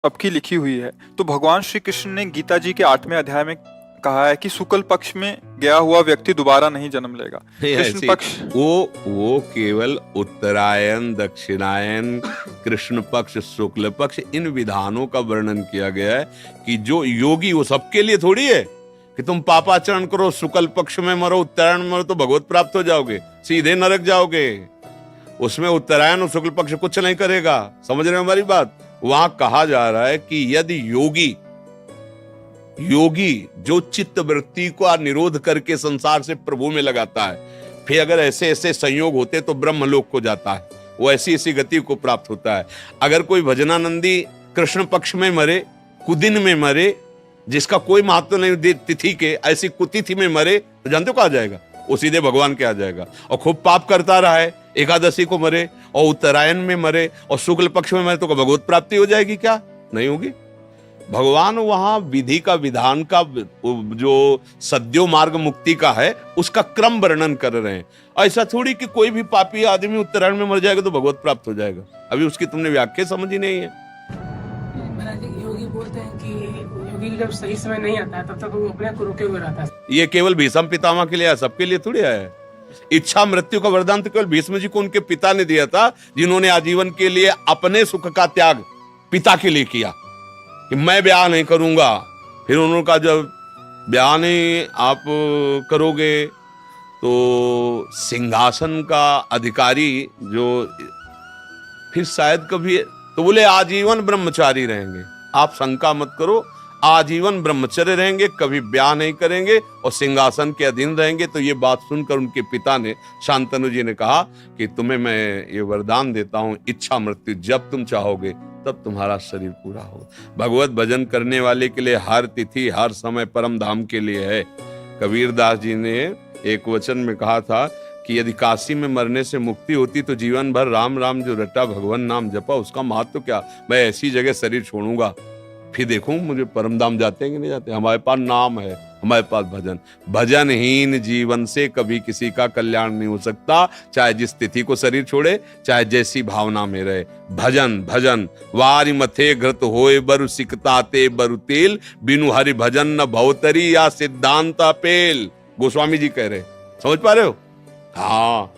सबकी लिखी हुई है। तो भगवान श्री कृष्ण ने गीता जी के 8वें अध्याय में कहा है कि शुक्ल पक्ष में गया हुआ व्यक्ति दोबारा नहीं जन्म लेगा। नहीं, कृष्ण ऐसी पक्ष वो केवल उत्तरायण, दक्षिणायन, कृष्ण पक्ष, शुक्ल पक्ष, इन विधानों का वर्णन किया गया है कि जो योगी, वो सबके लिए थोड़ी है कि तुम पापाचरण करो, शुक्ल पक्ष में मरो, उत्तरायण में मरो तो भगवत प्राप्त हो जाओगे, सीधे नरक जाओगे। उसमें उत्तरायण और शुक्ल पक्ष कुछ नहीं करेगा। समझ रहे हो हमारी बात? वहां कहा जा रहा है कि यदि योगी जो चित्त वृत्ति को निरोध करके संसार से प्रभु में लगाता है, फिर अगर ऐसे ऐसे संयोग होते तो ब्रह्मलोक को जाता है, वो ऐसी ऐसी गति को प्राप्त होता है। अगर कोई भजनानंदी कृष्ण पक्ष में मरे, कुदिन में मरे, जिसका कोई महत्व नहीं तिथि के, ऐसी कुतिथि में मरे तो जानते हो कहा जाएगा? वो सीधे भगवान के आ जाएगा। और खूब पाप करता रहा है, एकादशी को मरे और उत्तरायण में मरे और शुक्ल पक्ष में मरे तो भगवत प्राप्ति हो जाएगी क्या? नहीं होगी। भगवान वहां विधि का, विधान का, जो सद्यो मार्ग मुक्ति का है उसका क्रम वर्णन कर रहे हैं। ऐसा थोड़ी कि कोई भी पापी आदमी उत्तरायण में मर जाएगा तो भगवत प्राप्त हो जाएगा। अभी उसकी तुमने व्याख्या समझी नहीं है। योगी बोलते हैं कि योगी जब सही समय नहीं आता है तब तक वो अपने को रुके हुए रहता है। ये केवल भीष्म पितामह के लिए है, सबके लिए थोड़ी है। इच्छा मृत्यु का वरदान तो केवल भीष्म जी को उनके पिता ने दिया था, जिन्होंने आजीवन के लिए अपने सुख का त्याग पिता के लिए किया कि मैं ब्याह नहीं करूंगा। फिर उन्होंने कहा जब ब्याह नहीं आप करोगे तो सिंहासन का अधिकारी जो फिर शायद कभी, तो बोले आजीवन ब्रह्मचारी रहेंगे। आप शंका मत करो, आजीवन ब्रह्मचर्य रहेंगे, कभी ब्याह नहीं करेंगे और सिंहासन के अधीन रहेंगे। तो ये बात सुनकर उनके पिता ने, शांतनु जी ने कहा कि तुम्हें मैं ये वरदान देता हूं, इच्छा मृत्यु जब तुम चाहोगे तब तुम्हारा शरीर पूरा हो। भगवत भजन करने वाले के लिए हर तिथि, हर समय परम धाम के लिए है। कबीर दास जी ने एक वचन में कहा था कि यदि काशी में मरने से मुक्ति होती तो जीवन भर राम राम जो रटा भगवान नाम जपा, उसका महत्व क्या? मैं ऐसी जगह शरीर छोड़ूंगा, फिर देखूं मुझे परम धाम जाते हैं कि नहीं जाते। हमारे पास नाम है, हमारे पास भजन। भजनहीन जीवन से कभी किसी का कल्याण नहीं हो सकता, चाहे जिस तिथि को शरीर छोड़े, चाहे जैसी भावना में रहे। भजन भजन वारी मथे घृत होए बरु सिकताते बरु तेल, बिनु हरि भजन न भवतरी या सिद्धांत पेल। गोस्वामी जी कह रहे, समझ पा रहे हो? हाँ,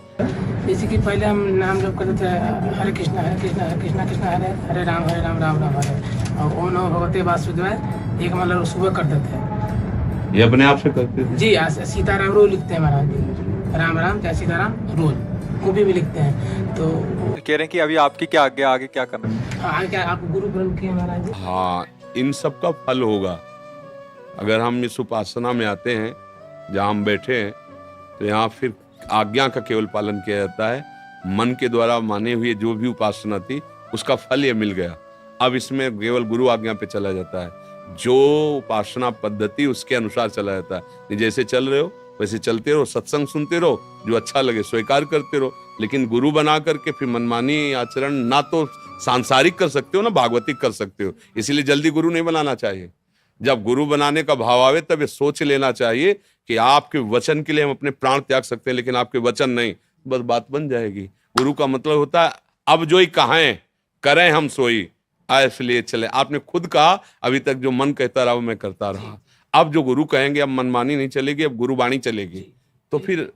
जैसे कि पहले हम नाम जप करते थे, हरे कृष्णा हरे कृष्णा हरे कृष्णा कृष्णा हरे हरे राम राम राम हरे, और ओम नमो भगवते वासुदेवाय एक मतलब सुबह करते थे। ये अपने आप से करते थे जी। सीताराम रोज लिखते हैं महाराज जी, राम राम चाहे सीताराम रोज मूवी भी लिखते हैं। तो कह रहे हैं कि अभी आपकी क्या आगे आगे क्या करना है? हाँ, क्या आप गुरु ब्रह्म किए महाराज जी? हाँ, इन सब का फल होगा अगर हम इस उपासना में आते हैं। जहाँ हम बैठे हैं तो यहाँ फिर आज्ञा का केवल पालन किया जाता है। मन के द्वारा माने हुए जो भी उपासना थी उसका फल ये मिल गया। अब इसमें केवल गुरु आज्ञा पे चला जाता है। जो उपासना पद्धति उसके अनुसार चला जाता है। जैसे चल रहे हो वैसे चलते रहो, सत्संग सुनते रहो, जो अच्छा लगे स्वीकार करते रहो। लेकिन गुरु बना करके फिर मनमानी आचरण ना तो सांसारिक कर सकते हो ना भागवतिक कर सकते हो। इसीलिए जल्दी गुरु नहीं बनाना चाहिए। जब गुरु बनाने का भाव आवे तब ये सोच लेना चाहिए कि आपके वचन के लिए हम अपने प्राण त्याग सकते हैं, लेकिन आपके वचन नहीं, बस बात बन जाएगी। गुरु का मतलब होता है अब जो ही कहें करें हम सोई, इसलिए चले। आपने खुद कहा अभी तक जो मन कहता रहा वो मैं करता रहा। अब जो गुरु कहेंगे अब मनमानी नहीं चलेगी, अब गुरुवाणी चलेगी। तो फिर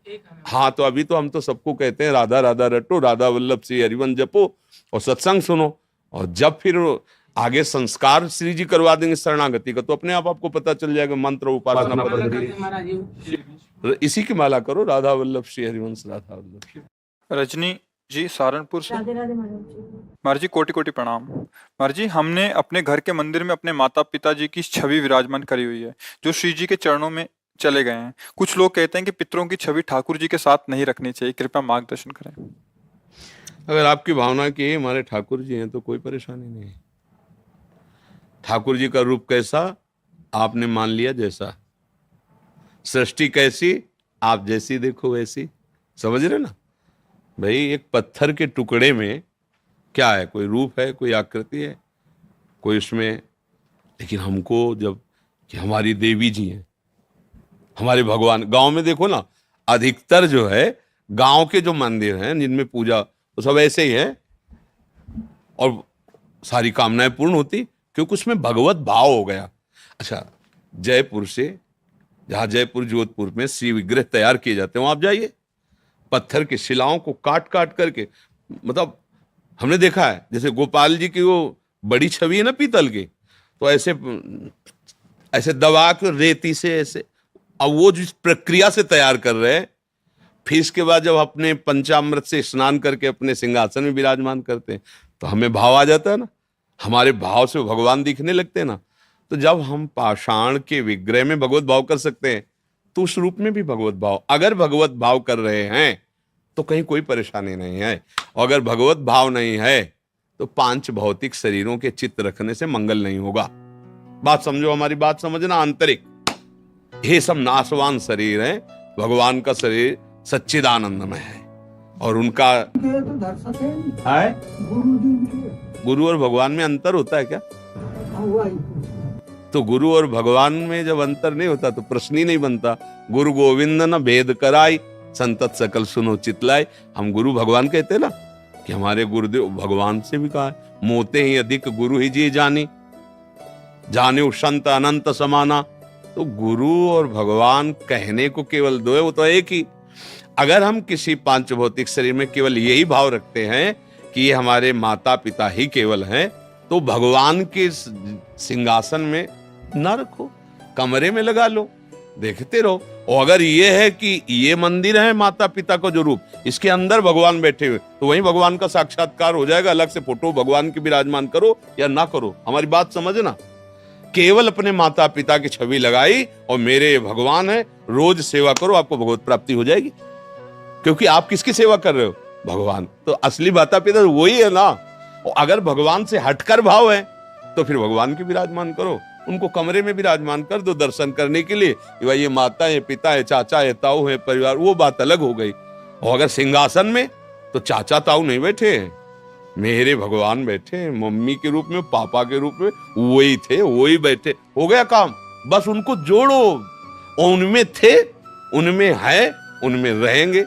हाँ, तो अभी तो हम तो सबको कहते हैं राधा राधा रटो, राधा वल्लभ श्री हरिवंश जपो और सत्संग सुनो। और जब फिर आगे संस्कार श्री जी करवा देंगे शरणागति का तो अपने आप आपको पता चल जाएगा मंत्र उपासना पद्धति। इसी की माला करो, राधा वल्लभ श्री हरिवंश राधा वल्लभ। रजनी जी सहारनपुर से। राधे राधे महाराज। महाराज जी कोटि कोटि प्रणाम। महाराज जी, हमने अपने घर के मंदिर में अपने माता पिता जी की छवि विराजमान करी हुई है जो श्री जी के चरणों में चले गए हैं। कुछ लोग कहते हैं कि पितरों की छवि ठाकुर जी के साथ नहीं रखनी चाहिए, कृपया मार्गदर्शन करें। अगर आपकी भावना की हमारे ठाकुर जी हैं तो कोई परेशानी नहीं। ठाकुर जी का रूप कैसा आपने मान लिया, जैसा सृष्टि कैसी आप जैसी देखो वैसी। समझ रहे ना भाई? एक पत्थर के टुकड़े में क्या है, कोई रूप है, कोई आकृति है, कोई उसमें। लेकिन हमको जब कि हमारी देवी जी हैं, हमारे भगवान, गांव में देखो ना अधिकतर जो है गांव के जो मंदिर हैं जिनमें पूजा वो सब ऐसे ही है और सारी कामनाएं पूर्ण होती। क्योंकि उसमें भगवत भाव हो गया। अच्छा, जयपुर से, जहां जयपुर जोधपुर में श्री विग्रह तैयार किए जाते हैं, वहां आप जाइए, पत्थर की शिलाओं को काट काट करके, मतलब हमने देखा है, जैसे गोपाल जी की वो बड़ी छवि है ना पीतल की, तो ऐसे ऐसे दबा के रेती से ऐसे, अब वो जिस प्रक्रिया से तैयार कर रहे हैं, फिर इसके बाद जब अपने पंचामृत से स्नान करके अपने सिंहासन में विराजमान करते हैं, तो हमें भाव आ जाता है ना, हमारे भाव से भगवान दिखने लगते हैं ना। तो जब हम पाषाण के विग्रह में भगवत भाव कर सकते हैं, तो उस रूप में भी भगवत भाव, अगर भगवत भाव कर रहे हैं तो कहीं कोई परेशानी नहीं है, और अगर भगवत भाव नहीं है तो 5 भौतिक शरीरों के चित्त रखने से मंगल नहीं होगा। बात समझो, हमारी बात समझना। आंतरिक ये सब नाशवान शरीर है, भगवान का शरीर सच्चिदानंदमय है, और उनका है गुरु और भगवान में अंतर होता है क्या? तो गुरु और भगवान में जब अंतर नहीं होता तो प्रश्न ही नहीं बनता। गुरु गोविंद न भेद कराई, संतत सकल सुनो चितलाई। हम गुरु भगवान कहते हैं ना, कि हमारे गुरुदेव भगवान से भी कहा है, मोते ही अधिक गुरु ही जी जानी, जाने संत अनंत समाना। तो गुरु और भगवान कहने को केवल दो है, वो तो एक ही। अगर हम किसी 5 भौतिक शरीर में केवल यही भाव रखते हैं कि ये हमारे माता पिता ही केवल हैं, तो भगवान के सिंहासन में ना रखो, कमरे में लगा लो, देखते रहो। और अगर ये है कि ये मंदिर है माता पिता का जो रूप, इसके अंदर भगवान बैठे हुए, तो वहीं भगवान का साक्षात्कार हो जाएगा। अलग से फोटो भगवान की विराजमान करो या ना करो, हमारी बात समझना। केवल अपने माता पिता की छवि लगाई और मेरे भगवान है, रोज सेवा करो, आपको भगवत प्राप्ति हो जाएगी। क्योंकि आप किसकी सेवा कर रहे हो? भगवान। तो असली माता पिता वही है ना। और अगर भगवान से हटकर भाव है तो फिर भगवान की विराजमान करो, उनको कमरे में विराजमान कर दो दर्शन करने के लिए। भाई ये माता है, पिता है, चाचा है, ताऊ है, परिवार, वो बात अलग हो गई। और अगर सिंहासन में, तो चाचा ताऊ नहीं बैठे हैं, मेरे भगवान बैठे हैं, मम्मी के रूप में, पापा के रूप में, वही थे वही बैठे, हो गया काम। बस उनको जोड़ो, उनमें थे, उनमें है, उनमें रहेंगे।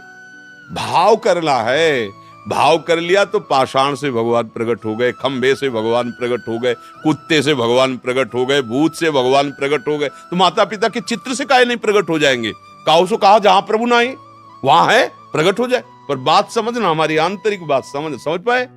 भाव करना है, भाव कर लिया तो पाषाण से भगवान प्रकट हो गए, खंबे से भगवान प्रकट हो गए, कुत्ते से भगवान प्रकट हो गए, भूत से भगवान प्रकट हो गए। तो माता पिता के चित्र से काहे नहीं प्रकट हो जाएंगे? काऊ सो कहा जहां प्रभु नहीं वहां है, प्रकट हो जाए। पर बात समझना, हमारी आंतरिक बात समझ पाए।